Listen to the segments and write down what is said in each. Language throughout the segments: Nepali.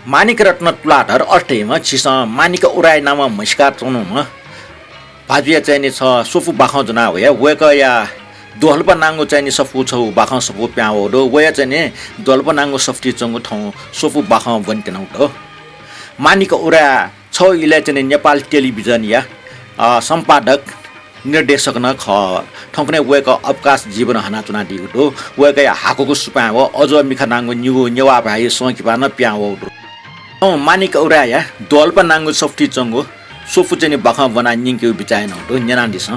मानिक रत्न प्लाटर अष्टेमा छिस मानिक उराय नाम मस्का चौनुमा भाजुया चाहिने छ सोफु बाखौ जना होया वेक या दोहल्प नाङ्गो चाहिने सफु छौ बाखौ सफु प्याओ दो वया चाहिने दोहल्प नाङ्गो सफ्टी चंगु थौ सोफु बाखौ वन्टेनौ दो मानिक उराय छ इले चाहिने नेपाल टेलिभिजन या सम्पादक निर्देशक न ख ठौकने वेक अवकाश जीवन हना चुना दिगु दो वेक हाकोको सुपाओ अझ मिखा नाङ्गो न्यु नेवा भाइ सोकिपा न प्याओ दो मानिक उराय दोहल्प नाङ्गो सफ्टी चंगु सोफु चाहिँ बाखा बना निङ्क्यु बिचाएन हो न्याना दिस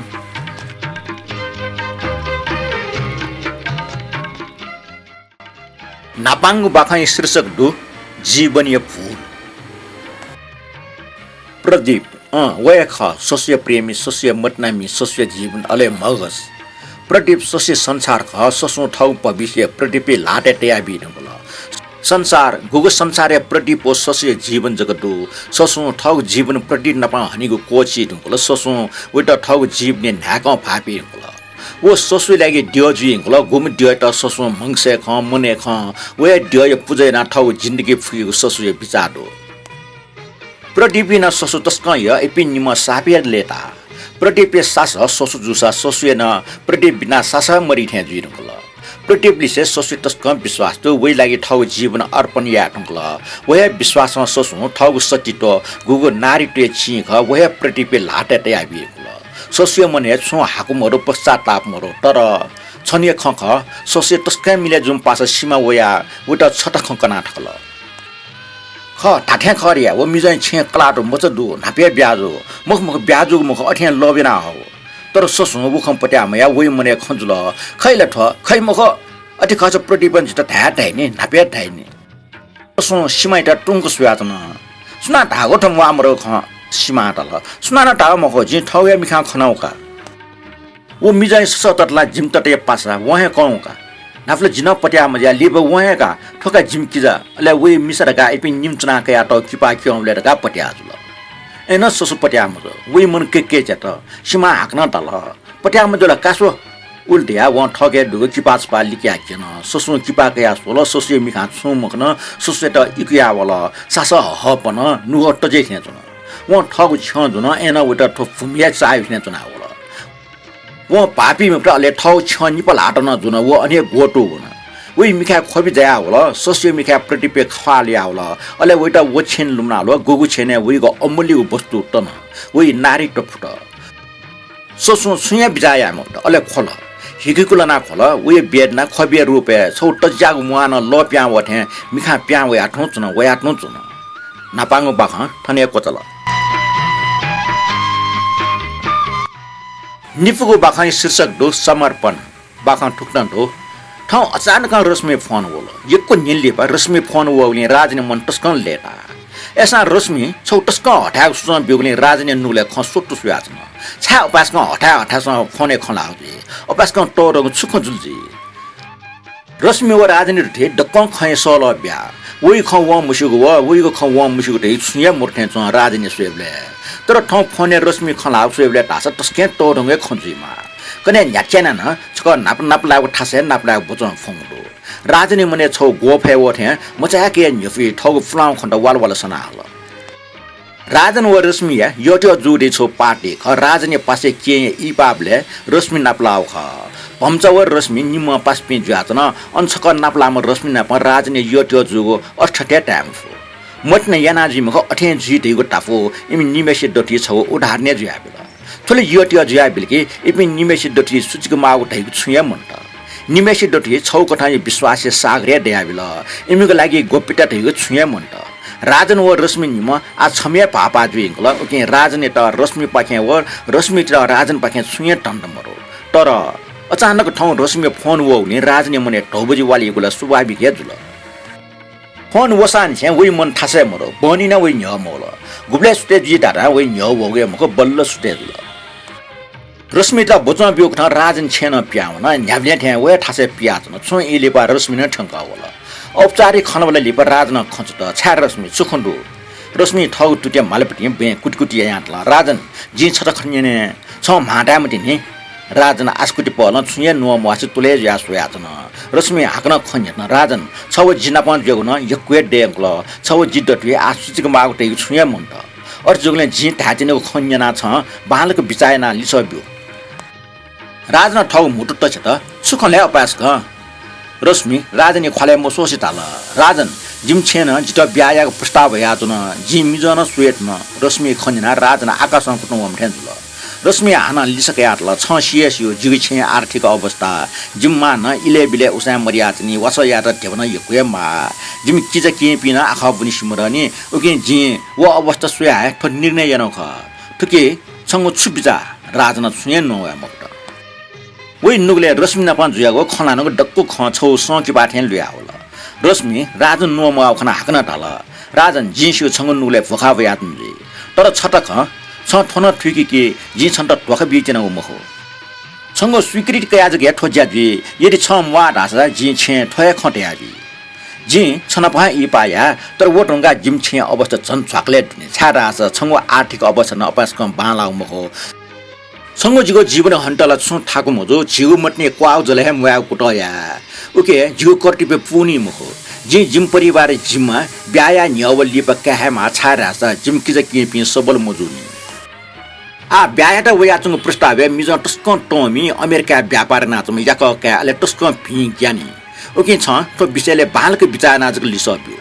नापाङ्गु बाखा शीर्षक दु जीवनीय फूल प्रदीप वय ख सस्य प्रेमी सस्य मतनामी सस्य जीवन अले मगस प्रदीप सस्य संसार ख ससो ठौ भविष्य प्रदीपे लाटे तयाबी नबल संसार गुगु संसार प्रदीप सस्य जीवन जगतु ससो ठौ जीवन प्रदीप नपा हनिगु कोची दुंगल ससो वेट ठौ जीवने न्याक फापी दुंगल वो ससु लागि ड्यो जुइंगल गुम ड्यो त ससो मंगसे ख मने ख वे ड्यो पुजे ना ठौ जिन्दगी फुगु ससु बिचाडो प्रदीप न ससु तस्क य एपिन निम सापिया लेता प्रदीप सास ससु जुसा ससु न प्रदीप बिना सास मरि थे जुइंगल प्रदीपले से ससु तस्क विश्वास तो वे लागि ठौ जीवन अर्पण या टंगल वे विश्वास ससु ठौ सचितो गुगु नारी टे छि ख वे प्रदीप लाटे तया बिगल ससु मने छु हाकुमरो पश्चाताप मरो तर छनिय खख ससु तस्क मिले जुम पास सीमा वया उटा छटा खकना ठकल ख ठाठ्या खरिया वो मिजै छे कलाटो मचदु नापे ब्याजो मुख मुख ब्याजो मुख अठ्या लबेना हो तर ससु बुखम पट्यामया वइ मने खंजुल खैला ठ खै मुख अति खच प्रतिपन जित था थाइने नापे थाइने ससु सिमाइटा टुंग सुयातन सुना धागो ठम वामरो ख सीमा तल सुना न ता मख जि ठौया मिखा खनाउका वो मिजै सततला जिमतटे पासा वहे कौका नाफले जिन पट्या मजा लिब वहेका ठोका जिमकिजा अले वइ मिसरका एपि निमचना कया त किपा क्योमले का पट्या जुल एन ससु पट्या मज वइ मन के चत सीमा हाक्न तल पट्या मजला कासो उल्टिया व ठगे दुगो किपास पा लिक्या केन ससु किपा कया सोल ससु मिखा छु मखन ससु त इकिया वला सास हपन नुह टजे खेचन व ठगु छ जुन एन उटा ठो फुमिया चाइ खेचन वला वो पापी में अले ठौ छ निपल हाटन जुन वो अने गोटो हुन वइ मिखा खोबि जया होला सस्य मिखा प्रतिपे खवालिया होला अले वइटा वो छेन लुमना लो गुगु छेने वइको अमूल्य वस्तु तन वइ नारी टफुट ससु सुया बिजाया म अले खोल हिगिकुला ना खोल वइ बेदना खबिया रुपे छौ तजागु मुआन ल प्या वथे मिखा प्या व आठौ चुन व आठौ चुन नापांगु बाख थने कोतल निफुगु बाखाई शीर्षक दो समर्पण बाखा ठुक्न दो ठाउँ अचानक रश्मि फोन बोलो यको निल्ले पर रश्मि फोन वोले राजने मन टस्कन लेता ऐसा रश्मि छौ टस्क हटा सुन बिउले राजने नुले ख सोटु सुयाजन छा उपासक हटा स फोने खलाउजे उपासक टोरग छुख जुल्जी रश्मि व राजने थे डक्क खय सोल ब्या वइ ख व मुसुगु वइ ख व मुसुगु थे सुया मुर्थे च राजने सुएबले तर ठाउँ फोने रश्मि खलाउ सुएबले तास टस्के टोरंगे खजुइमा कने न्याचेना न छक नाप नाप लाग ठासे नाप लाग बचन फोंदो राजनी मने छौ गोफे ओथे मचा के न्यफि ठग फ्लाउ खण्ड वाल वाल सना हल राजन व रश्मिया योटो जुडे छौ पार्टी ख राजने पासे के इपाबले रश्मि नाप लाउ ख भमचवर रश्मि निम पास पे ज्यातन अनछक नाप लाम रश्मि नाप राजने योटो जुगो अठटे टाइम फो मटने यानाजी मख अठे जितेको टाफो इमि निमेसे डटी छौ उडार्ने ज्याबेला थोले योटिया ज्या बिलके इपि निमेसी डटी सुचिको माउ उठाइको छुया मन्ट निमेसी डटी छौ कठाई विश्वास सागरे दयाबिल इमिको लागि गोपिटा थइको छुया मन्ट राजन व रश्मि निम आ छमे पापा जुइंगल ओके राजने त रश्मि पाखे व रश्मि त राजन पाखे छुया टन्ड मरो तर अचानक ठाउँ रश्मि फोन वउने राजने मने ढौबजी वालीगुला स्वाभाविक जुल फोन वसान छे वइ मन थासे मरो बनि न वइ न्य मोल गुब्ले सुते जी दादा वइ न्य वगे मको बल्ल सुते जुल रश्मिता बचन बिउक ठ राजन छेन प्याउन न्याब्ले थे वे ठासे प्याचन छु इलेपा रश्मि न ठंका होला औपचारिक खनबले लिप राजन खंचत छा रश्मि सुखंडु रश्मि ठौ टुटे मालपटी बे कुटकुटी यातला राजन जी छट खन्यने छ माटा मटिने राजन आस्कुटी पहल छुए नुवा मासे तुले या सोयाजन रश्मि हाकन खन्यन राजन छव जिनापन जोगन यक्वे डेंगल छव जिडटुए आसुचिक मागटे छुए मुन्ट अर्जुगले जि धाजिनेको खन्यना छ बालको बिचायना लिसब्यो राजन ठौ मुटु टछ त सुखले अपास ग रश्मि राजनी खले मोसोसि ताल राजन जिम छेन जित ब्यायाको प्रस्ताव भयाजुन जि मिजन स्वेटन रश्मि खन्यना राजन आकाशमा कुटुम ठेन्जुल रश्मि हाना लिसकेयाटल छ सिएसियो जिगि छे आर्थिक अवस्था जिम्मा न इले बिले उसा मरियाचनी वस यात ढेवन यकुएमा जिम किज के पिना आखा बुनि सिमरनी उके जि व अवस्था सुया ठ निर्णय यनख ठुके छंगु छुबिजा राजन छुए नोया मक्त वइ नुगले रश्मि नपान जुयागो खनानको डक्कु ख छौ सकी बाठेन लुया होला रश्मि राजन नोमा खना हाकन टाल राजन जिसियो छंगु नुगले भखा भयातुले तर छटक छ थन ठुकी के जि छन्त टोख बिचेन उ मखो छंगो स्वीकृति कया जगे ठोज्या जि यदि छ मवा ढासा जि छे ठय खट्याबी जि छन पहा इ पाया तर वो ढंगा जिम छे अवस्था छन चॉकलेट छारास छंगो आर्थिक अवस्था न अपास कम बाला मखो छंगो जिगो जीवन हन्टला छु ठाकु मजो जिउ मट्ने क्वाउ जले मुया कुटया ओके जिउ कर्टिपे पुनी मखो जि जिम परिवार जिममा ब्याया न्यवली पक्का मा छारास जिम किज केपि सबल मजुनी आ ब्यायाटा वयाचुङ प्रस्ताव मिजन टस्क टोमी अमेरिका व्यापार नाचम याक का अले टस्क फि ज्ञानी ओके छ तो विषयले बालको विचार नाचक लिसब्यो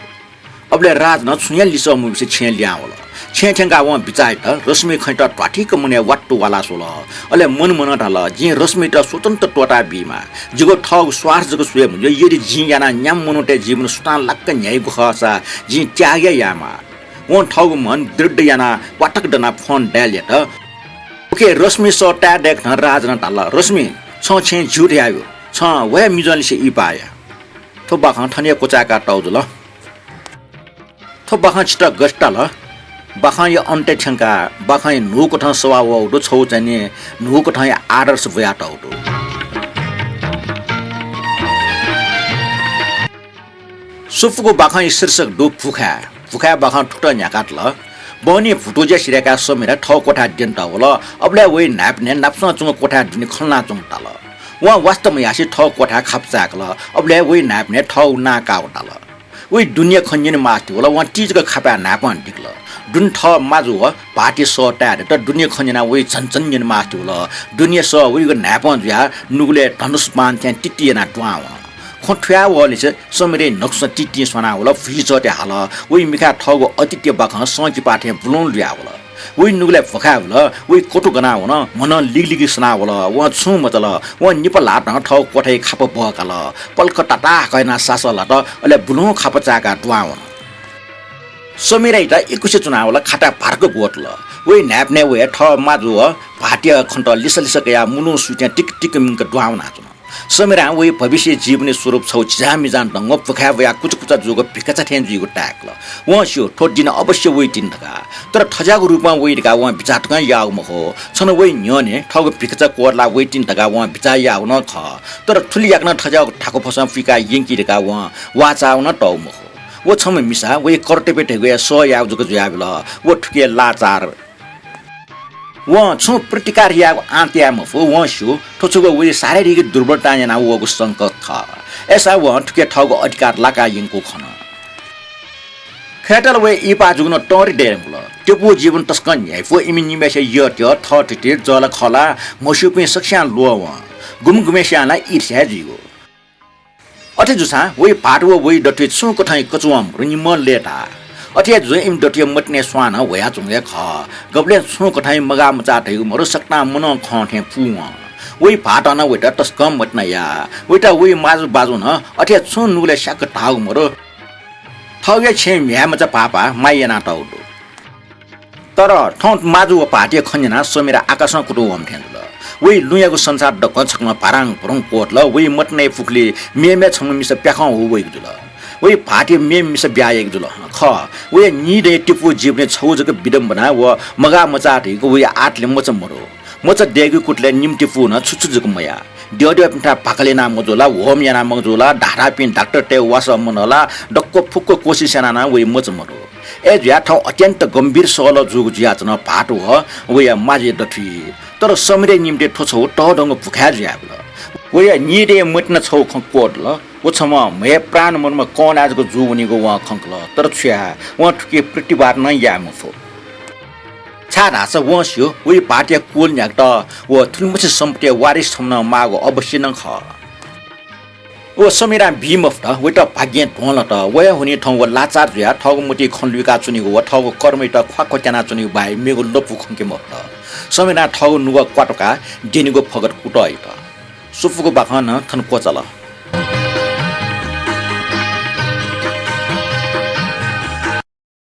अबले राज न छुया लिस मुबिसे छे ल्यावल छे छेंगा व विचार त रश्मि खैट ट्वाठीक मुने वाट्टु वाला सोल अले मन ढल जि रश्मि त स्वतन्त्र टोटा बीमा जिगो ठग स्वार्थ जगो सुए मुजे यदि जि याना न्याम मनुटे जीवन सुतान लक्क न्यायको खसा जि त्यागे यामा व ठग मन दृढ याना वाटक दना फोन डाले त ओके रश्मि सटा देखन राजन टाल रश्मि छ छे झुट आयो छ वे मिजन से इ पाया थो बाखन ठने कोचाका टाउजुल थो बाखन छिट गस्टल बाखन य अन्ते छंका बाखन नु कोठा स्वभाव दो छौ चाहिँ नु कोठा आदर्श भया टाउटो सुफुको बाखन शीर्षक दो फुखा बाखन ठुट न्याकाटल बनी फुटोजे सिरेका समेरा ठौ कोठा दिन्ता होला अबले वइ नाप्ने नाप्स चुङ कोठा दिने खल्ना चुङ ताल वा वास्तवमा यासी ठौ कोठा खापचाकल अबले वइ नाप्ने ठौ ना काउटाल वइ दुनिया खन्जिने मास्ति होला वा टिजको खापा नापन टिकल दुन ठ माजु हो पार्टी सटार त दुनिया खन्जिना वइ छनछन्जिन मास्ति होला दुनिया स वइको नापन ज्या नुगले धनुष मान त्यहाँ टिटिएना ट्वा खठ्या वले से समेरे नक्स टिटी सना होला फ्रिजटे हाल वइ मिखा ठगो अतित्य बाखन सकी पाठे बुलोन ल्या होला वइ नुगले फखा होला वइ कोटो गना होला मन लिगलिगी सना होला व छु मतल व निपल हात ठौ कोठै खाप बकाल पलकटा ता कैना सासला त अले बुलो खाप चाका ट्वा होला समेरे त 21 चुनाव होला खाता भारको गोटल वइ न्याप्ने वे ठ माजु भाटिया खन्त लिसलिसकया मुनु सुट्या टिक टिक मिंक ट्वाउना समेरा वइ भविष्य जीवने स्वरूप छौ जामी जान दंग फखा वया कुचकुचा जोग भिकाचा ठेन जुगो टाकल व स्यो ठोट दिन अवश्य वइ दिन ढका तर ठजाको रूपमा वइ ढका व बिचाटका याउ मखो छन वइ न्यने ठग भिकाचा कोरला वइ दिन ढका व बिचा याउ न ख तर ठुली याक्न ठजाको ठाको फसा फिका यंकी ढका व वाचाउ न टौ मखो व छम मिसा वइ कर्टेपेटे गया सो याउ जुगो जुयाबल व ठुके लाचार व छु प्रतिकार याको आन्त्या मफो व सु ठोचुगो वइ शारीरिक दुर्बलता याना वगो संकट थ एसा व ठुके ठगो अधिकार लाका यंको खन खेटल वे इपा जुगन टोरी डेरमुल टेपु जीवन तस्कन याफो इमिनिमेसे यत्य थटिटे जल खला मसुपे सक्ष्यान लोव गुमगुमेस्याला ईर्ष्या जिगो अथे जुसा वइ पाटो वइ डटे छु कठाइ कचुम रुनिमल लेटा अथे जो इम डटे मटने स्वान वया चुङे ख गबले छु कठाइ मगा मचा थै मरो सक्ता मन खथे फुवा वइ पाटा न वइटा तस्कम मटना या वइटा वइ माजु बाजु न अथे छु नुले शाक टाउ मरो थौगे छे म्या मचा पापा माइना टाउडो तर ठौट माजु व पाटे खन्जना समेरा आकाशमा कुटु हमथेन वइ लुयाको संसार डक छकमा पाराङ पुरङ कोटल वइ मटने फुकले मेमे छम मिस प्याखौ हो वइ जुल वइ फाटे मेम मिस ब्याएको जुल ख वइ निदे टिपु जीवने छौ जक विडम्बना व मगा मचा थैको वइ आटले मच मरो मच देगु कुटले निम्ति फु न छुछु जक मया देउदेउ पिठा पाकले ना मजोला होम याना मजोला ढाडा पिन डाक्टर टे वास मनला डक्को फुक्को कोसिस याना ना वइ मच मरो ए ज्या ठाउँ अत्यन्त गम्भीर सवाल जुग ज्याचन पाटो ह वइ माजे दठी तर समिरे निम्ते ठोछौ टडंग भुखा ज्याबल वया निरे मटन छौ खकोड ल ओछमा मे प्राण मनमा कोन आजको जुवनीको वा खंकल तर छ्या वा ठुके प्रतिबार न यामफो छाना स वस्यो वे पार्टिया कोल न्याक्ट व थुलमुछ सम्पत्ति वारिस थम्न मागो अवश्य न ख ओ समिरा बिमफ त वेट भाग्य ढोल त वया हुने ठाउँ व लाचार ज्या ठगमुटी खन्डुका चुनीको व ठग कर्मै त ख्वाको त्याना चुनी बाई मेगो लपु खंके मफ त समिरा ठग नुग क्वाटका डेनीको फगत कुटै त सुफुको बाखन थन कोचला